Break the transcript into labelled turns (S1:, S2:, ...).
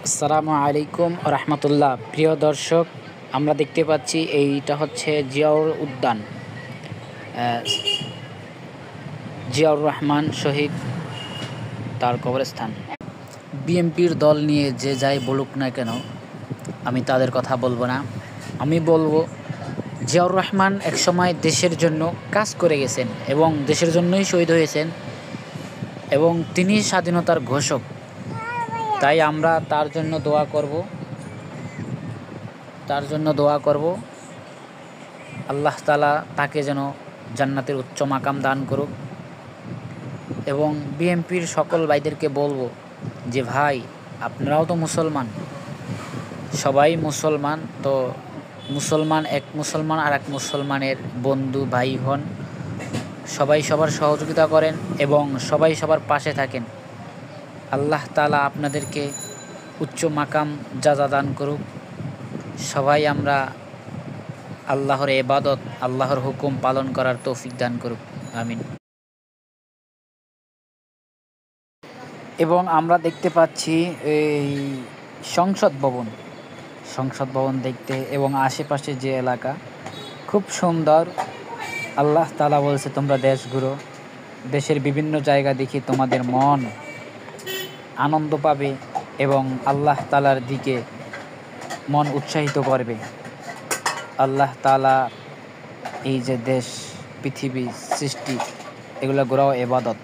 S1: আসসালামু আলাইকুম রহমতুল্লাহ। প্রিয় দর্শক, আমরা দেখতে পাচ্ছি এইটা হচ্ছে জিয়াউর উদ্যান, জিয়াউর রহমান শহীদ তার কবরস্থান। বিএনপির দল নিয়ে যে যাই বলুক না কেন, আমি তাদের কথা বলবো না। আমি বলবো জিয়াউর রহমান একসময় দেশের জন্য কাজ করে গেছেন এবং দেশের জন্যই শহীদ হয়েছেন এবং তিনি স্বাধীনতার ঘোষক। তাই আমরা তার জন্য দোয়া করব। আল্লাহ তাআলা তাকে যেন জান্নাতের উচ্চ মাকাম দান করুক। এবং বিএনপির সকল ভাইদেরকে বলবো যে ভাই, আপনারাও তো মুসলমান, সবাই মুসলমান, তো এক মুসলমান আর এক মুসলমানের বন্ধু ভাই হন। সবাই সবার সহযোগিতা করেন এবং সবাই সবার পাশে থাকেন। আল্লাহ তাআলা আপনাদেরকে উচ্চ মাকাম জাযা দান করুক। সবাই আমরা আল্লাহর ইবাদত, আল্লাহর হুকুম পালন করার তৌফিক দান করুক, আমিন। এবং আমরা দেখতে পাচ্ছি এই সংসদ ভবন দেখতে এবং আশেপাশে যে এলাকা খুব সুন্দর। আল্লাহ তাআলা বলছে, তোমরা দেশ ঘুরো, দেশের বিভিন্ন জায়গা দেখি তোমাদের মন আনন্দ পাবে এবং আল্লাহ তাআলার দিকে মন উৎসাহিত করবে। আল্লাহ তাআলা এই যে দেশ, পৃথিবী, সৃষ্টি, এগুলো ঘোরাও ইবাদত।